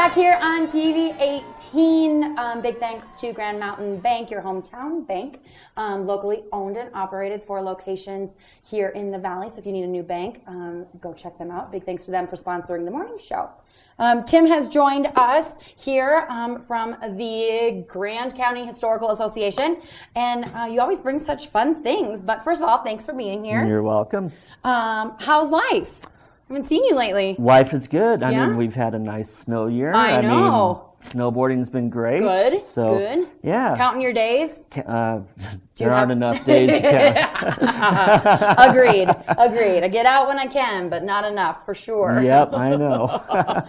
back here on TV 18. Big thanks to Grand Mountain Bank, your hometown bank, locally owned and operated, 4 locations here in the Valley. So if you need a new bank, go check them out. Big thanks to them for sponsoring the morning show. Tim has joined us here from the Grand County Historical Association, and you always bring such fun things. But first of all, thanks for being here. You're welcome. How's life? I haven't seen you lately. Life is good. I mean, we've had a nice snow year. I know. Snowboarding's been great. Good. So, good. Yeah. Counting your days? There aren't enough days to count. Agreed. I get out when I can, but not enough for sure. Yep, I know.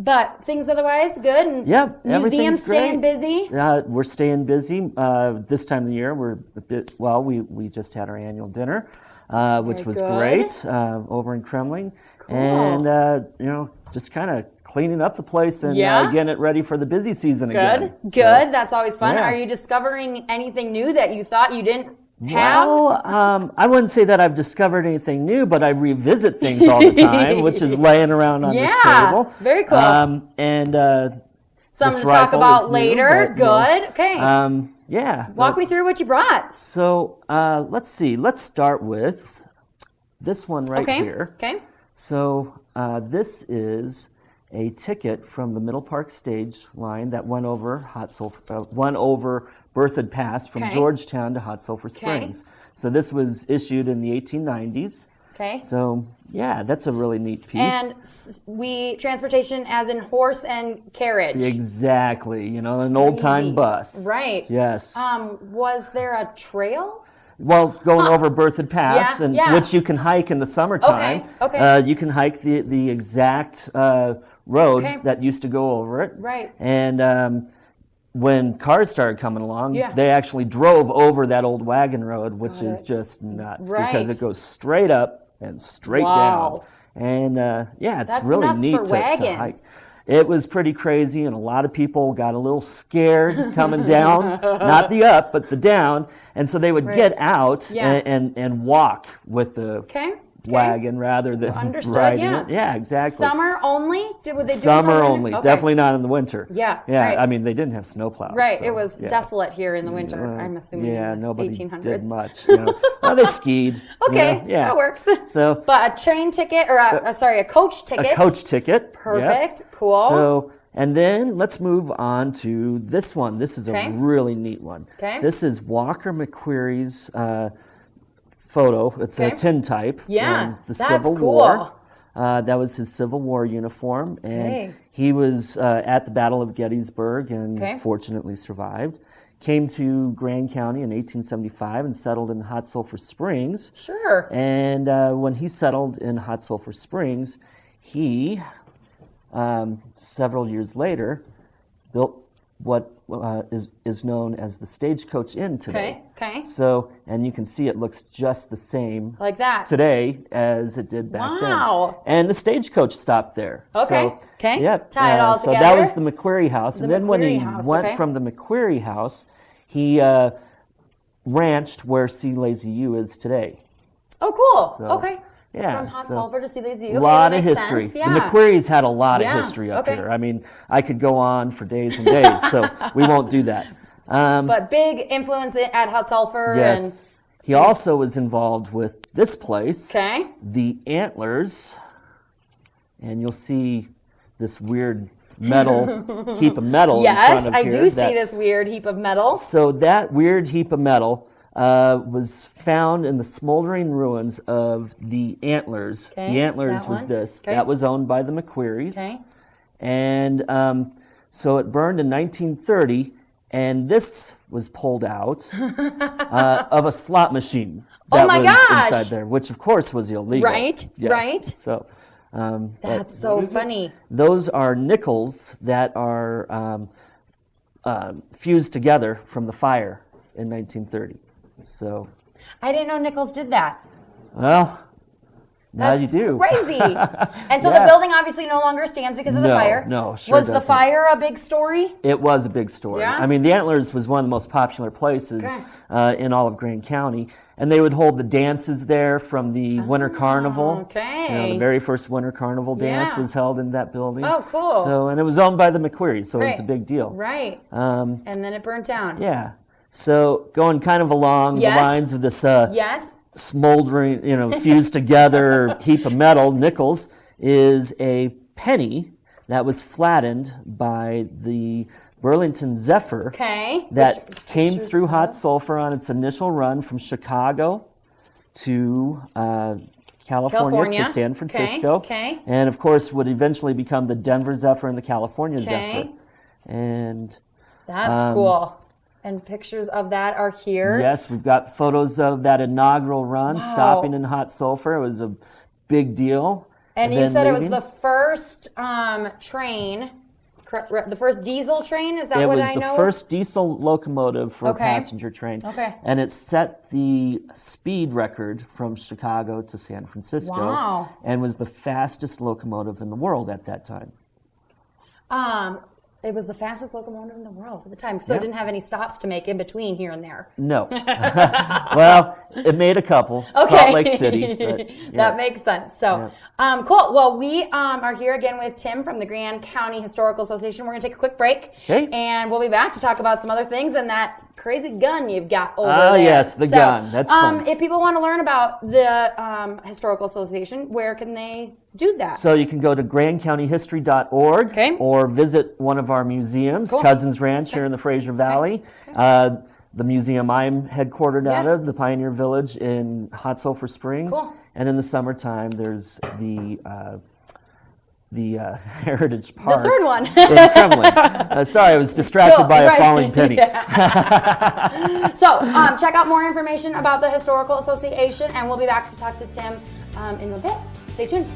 But things otherwise good? And yep, museums staying busy? We're staying busy. This time of the year, we're a bit, we just had our annual dinner. Which was great over in Kremling. Cool. And, just kind of cleaning up the place and getting it ready for the busy season again. Good. So, that's always fun. Yeah. Are you discovering anything new that you thought you didn't have? Well, I wouldn't say that I've discovered anything new, but I revisit things all the time, which is laying around on this table. Yeah, very cool. Something to talk about later. Good. Okay. Yeah. Walk me through what you brought. So let's see. Let's start with this one right here. Okay. So this is a ticket from the Middle Park stage line that went over Berthoud Pass from Georgetown to Hot Sulphur Springs. So this was issued in the 1890s. Okay. So, yeah, that's a really neat piece. And transportation as in horse and carriage. Exactly. An old-time bus. Right. Yes. Was there a trail? Well, going over Berthoud Pass, which you can hike in the summertime. Okay. You can hike the exact road that used to go over it. Right. And when cars started coming along, they actually drove over that old wagon road, which is just nuts because it goes straight up and straight down. And it's that's really nuts neat for to hike. It was pretty crazy, and a lot of people got a little scared coming down, not the up, but the down. And so they would get out and walk with the wagon rather than riding it. Yeah, exactly. Summer only? Would they do Summer only. Definitely not in the winter. Yeah. Yeah. Right. I mean, they didn't have snowplows. Right. So, it was desolate here in the winter. I'm assuming. Yeah. In the nobody 1800s. did much. Well, they skied. Okay. That works. So, but a train ticket or a coach ticket. A coach ticket. Perfect. Yep. Cool. So. And then let's move on to this one. This is a really neat one. Okay. This is Walker McQuarrie's photo. It's a tintype from the Civil War. That was his Civil War uniform. And he was at the Battle of Gettysburg and fortunately survived. Came to Grand County in 1875 and settled in Hot Sulphur Springs. Sure. And when he settled in Hot Sulphur Springs, he... several years later, built what is known as the Stagecoach Inn today. Okay. So, and you can see it looks just the same like that today as it did back then. Wow. And the stagecoach stopped there. Okay. So, Yep. Tie it all together. So that was the McQuarrie house. And then when he went from the McQuarrie house, he ranched where C. Lazy U is today. Oh, cool. So, okay. Yeah, from Hot Sulphur to C. Lazy U. A lot of history. The McQuarries had a lot of history up here. I mean, I could go on for days and days, so we won't do that. But big influence at Hot Sulphur. Yes. He also was involved with this place, the Antlers, and you'll see this weird metal, heap of metal in front of here. Yes, I do see this weird heap of metal. So that weird heap of metal was found in the smoldering ruins of the Antlers. The Antlers was this. That was owned by the McQuarries. And so it burned in 1930, and this was pulled out of a slot machine that was inside there, which of course was illegal. Right, right. So that's so funny. Those are nickels that are fused together from the fire in 1930. So, I didn't know Nicklas did that. Well, now you do. Crazy. And so the building obviously no longer stands because of the fire. No, sure Was the fire a big story? It was a big story. Yeah? I mean, the Antlers was one of the most popular places in all of Grand County. And they would hold the dances there from the Winter Carnival. Okay. The very first Winter Carnival dance was held in that building. Oh, cool. So, and it was owned by the McQuarries, so it was a big deal. Right. And then it burnt down. Yeah. So going kind of along the lines of this smoldering, fused together heap of metal, Nicklas, is a penny that was flattened by the Burlington Zephyr that came through hot sulfur on its initial run from Chicago to California to San Francisco. And of course would eventually become the Denver Zephyr and the California Zephyr. And that's cool. And pictures of that are here. Yes, we've got photos of that inaugural run stopping in hot sulfur. It was a big deal. And you said it was the first train, the first diesel train? Is that what I know? It was the first diesel locomotive for a passenger train. And it set the speed record from Chicago to San Francisco. And was the fastest locomotive in the world at that time. It was the fastest locomotive in the world at the time, so it didn't have any stops to make in between here and there. No. Well, it made a couple. Salt Lake City. But, that makes sense. So, cool. Well, we are here again with Tim from the Grand County Historical Association. We're going to take a quick break, and we'll be back to talk about some other things and that crazy gun you've got over there. Oh, yes, the gun. That's fun. If people want to learn about the Historical Association, where can they do that? So you can go to grandcountyhistory.org or visit one of our museums, Cousins Ranch here in the Fraser Valley. The museum I'm headquartered out of, the Pioneer Village in Hot Sulphur Springs. And in the summertime, there's the Heritage Park. The third one. in Kremlin. Sorry, I was distracted by a falling penny. So check out more information about the Historical Association, and we'll be back to talk to Tim in a bit. Stay tuned.